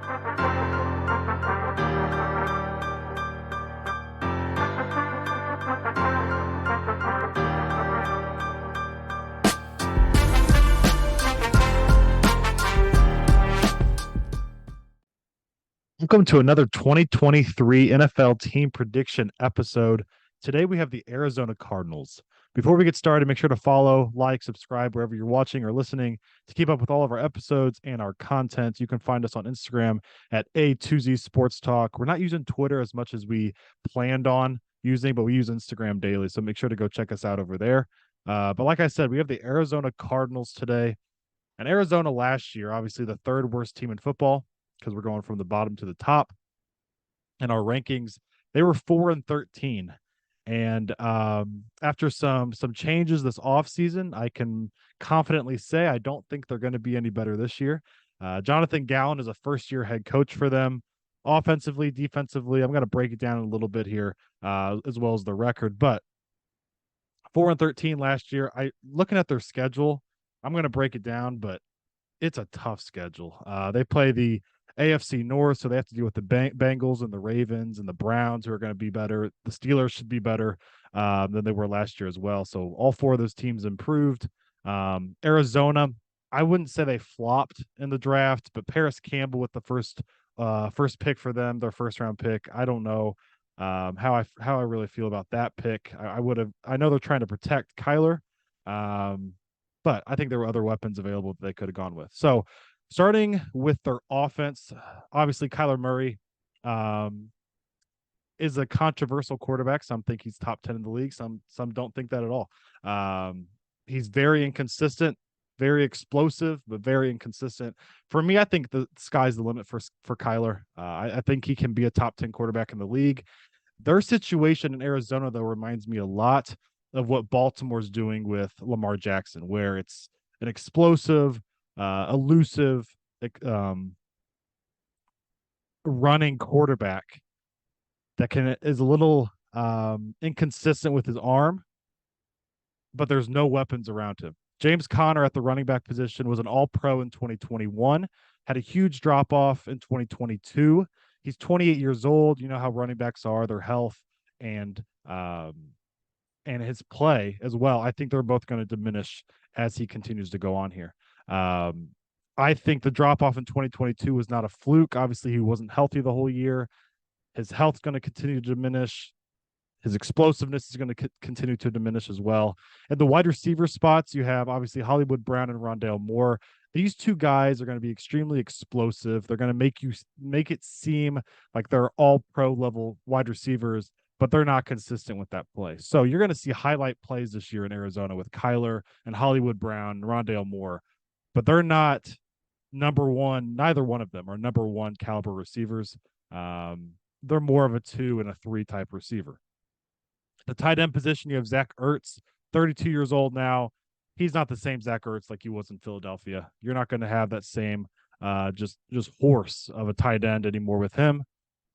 Welcome to another 2023 NFL team prediction episode. Today we have the Arizona Cardinals. Before we get started, make sure to follow, like, subscribe wherever you're watching or listening to keep up with all of our episodes and our content. You can find us on Instagram at A2Z Sports Talk. We're not using Twitter as much as we planned on using, but we use Instagram daily. So make sure to go check us out over there. But like I said, we have the Arizona Cardinals today. And Arizona last year, obviously the third worst team in football, because we're going from the bottom to the top in our rankings. They were 4-13. And after some changes this offseason, I can confidently say I don't think they're going to be any better this year. Jonathan Gannon is a first-year head coach for them. Offensively, defensively, I'm going to break it down a little bit here, as well as the record. But 4-13 last year. Looking at their schedule, I'm going to break it down, but it's a tough schedule. They play the AFC North, so they have to deal with the Bengals and the Ravens and the Browns, who are going to be better. The Steelers should be better than they were last year as well. So all four of those teams improved. Arizona, I wouldn't say they flopped in the draft, but Paris Campbell with the first pick for them, their first round pick. I don't know how I really feel about that pick. I know they're trying to protect Kyler, but I think there were other weapons available that they could have gone with. So starting with their offense, obviously Kyler Murray is a controversial quarterback. Some think he's top 10 in the league. Some don't think that at all. He's very inconsistent, very explosive, but very inconsistent. For me, I think the sky's the limit for Kyler. I think he can be a top 10 quarterback in the league. Their situation in Arizona, though, reminds me a lot of what Baltimore's doing with Lamar Jackson, where it's an explosive, elusive, running quarterback that is a little inconsistent with his arm, but there's no weapons around him. James Conner at the running back position was an all-pro in 2021, had a huge drop-off in 2022. He's 28 years old. You know how running backs are, their health and his play as well. I think they're both going to diminish as he continues to go on here. I think the drop-off in 2022 was not a fluke. Obviously, he wasn't healthy the whole year. His health's going to continue to diminish. His explosiveness is going to continue to diminish as well. At the wide receiver spots, you have obviously Hollywood Brown and Rondale Moore. These two guys are going to be extremely explosive. They're going to make it seem like they're all pro level wide receivers, but they're not consistent with that play. So you're going to see highlight plays this year in Arizona with Kyler and Hollywood Brown and Rondale Moore, but they're not number one. Neither one of them are number one caliber receivers. They're more of a 2 and a 3 type receiver. The tight end position, you have Zach Ertz, 32 years old now. He's not the same Zach Ertz like he was in Philadelphia. You're not going to have that same just horse of a tight end anymore with him.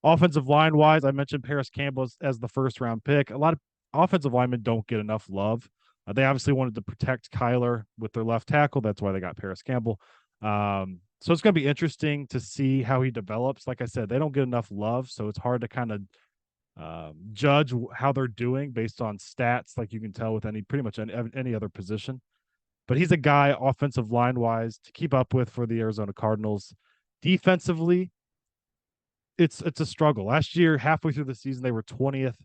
Offensive line wise, I mentioned Paris Campbell as the first round pick. A lot of offensive linemen don't get enough love. They obviously wanted to protect Kyler with their left tackle. That's why they got Paris Campbell. So it's going to be interesting to see how he develops. Like I said, they don't get enough love, so it's hard to kind of judge how they're doing based on stats, like you can tell with pretty much any other position. But he's a guy offensive line wise to keep up with for the Arizona Cardinals. Defensively, it's a struggle. Last year, halfway through the season, they were 20th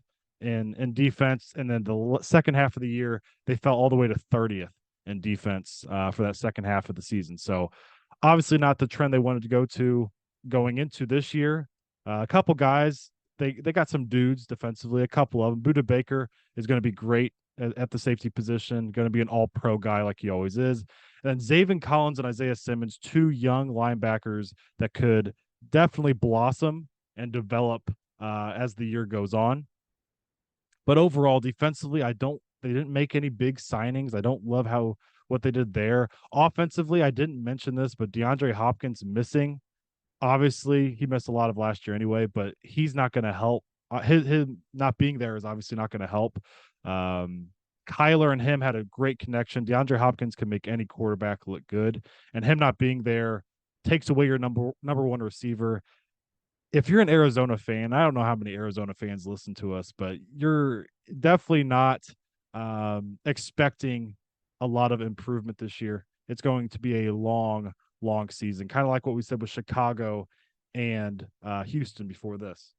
in defense, and then the second half of the year, they fell all the way to 30th in defense for that second half of the season. So obviously not the trend they wanted to go to going into this year. A couple guys, they got some dudes defensively, a couple of them. Budda Baker is going to be great at the safety position, going to be an all-pro guy like he always is. And then Zaven Collins and Isaiah Simmons, two young linebackers that could definitely blossom and develop as the year goes on. But overall, defensively, they didn't make any big signings. I don't love what they did there. Offensively, I didn't mention this, but DeAndre Hopkins missing. Obviously, he missed a lot of last year anyway, but he's not going to help. Him not being there is obviously not going to help. Kyler and him had a great connection. DeAndre Hopkins can make any quarterback look good, and him not being there takes away your number one receiver. If you're an Arizona fan, I don't know how many Arizona fans listen to us, but you're definitely not expecting a lot of improvement this year. It's going to be a long season, kind of like what we said with Chicago and Houston before this.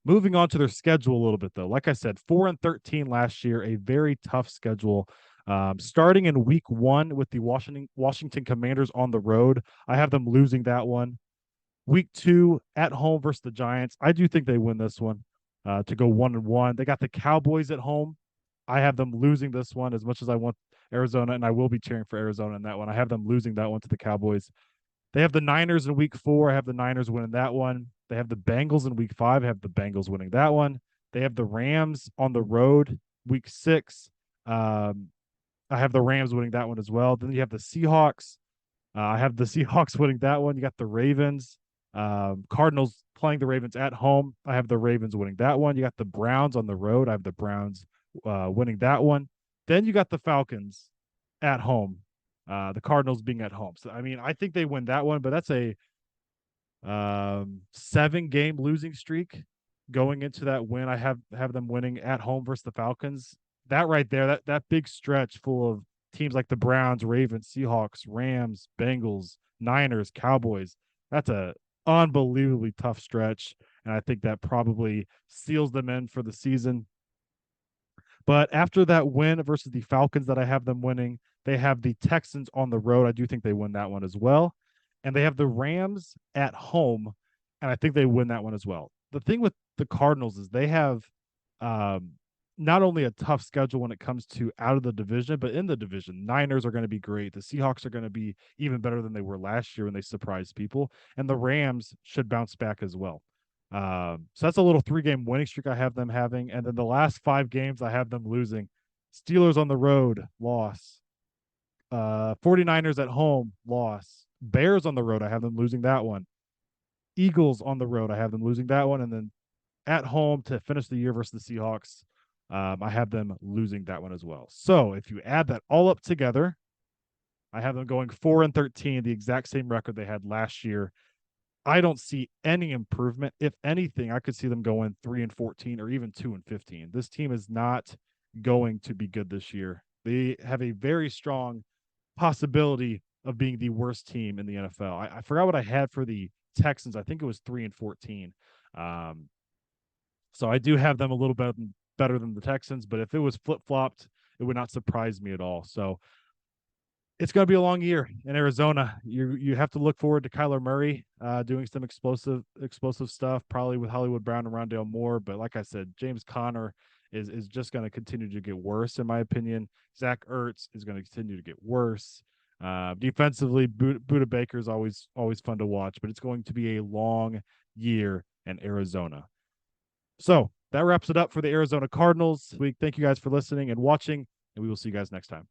Moving on to their schedule a little bit, though. Like I said, 4-13 last year, a very tough schedule. Starting in week 1 with the Washington Commanders on the road, I have them losing that one. Week 2 at home versus the Giants, I do think they win this one to go 1-1. They got the Cowboys at home. I have them losing this one as much as I want Arizona, and I will be cheering for Arizona in that one. I have them losing that one to the Cowboys. They have the Niners in week 4. I have the Niners winning that one. They have the Bengals in week 5. I have the Bengals winning that one. They have the Rams on the road week 6. I have the Rams winning that one as well. Then you have the Seahawks. I have the Seahawks winning that one. You got the Ravens. Cardinals playing the Ravens at home. I have the Ravens winning that one. You got the Browns on the road. I have the Browns winning that one. Then you got the Falcons at home. The Cardinals being at home. So I mean, I think they win that one, but that's a 7-game losing streak going into that win. I have them winning at home versus the Falcons. That right there, that big stretch full of teams like the Browns, Ravens, Seahawks, Rams, Bengals, Niners, Cowboys. That's a unbelievably tough stretch, and I think that probably seals them in for the season. But after that win versus the Falcons that I have them winning, they have the Texans on the road. I do think they win that one as well. And they have the Rams at home, and I think they win that one as well. The thing with the Cardinals is they have um, not only a tough schedule when it comes to out of the division, but in the division. Niners are going to be great. The Seahawks are going to be even better than they were last year when they surprised people. And the Rams should bounce back as well. So that's a little 3-game winning streak I have them having. And then the last 5 games I have them losing. Steelers on the road, loss. 49ers at home, loss. Bears on the road, I have them losing that one. Eagles on the road, I have them losing that one. And then at home to finish the year versus the Seahawks, I have them losing that one as well. So if you add that all up together, I have them going 4-13, the exact same record they had last year. I don't see any improvement. If anything, I could see them going 3-14 or even 2-15. This team is not going to be good this year. They have a very strong possibility of being the worst team in the NFL. I forgot what I had for the Texans. I think it was 3-14. So I do have them a little bit better than the Texans, but if it was flip-flopped, it would not surprise me at all. So it's going to be a long year in Arizona. You have to look forward to Kyler Murray doing some explosive stuff, probably with Hollywood Brown and Rondale Moore. But like I said, James Conner is just going to continue to get worse, in my opinion. Zach Ertz is going to continue to get worse. Defensively, Budda Baker is always fun to watch, but it's going to be a long year in Arizona. So that wraps it up for the Arizona Cardinals. We thank you guys for listening and watching, and we will see you guys next time.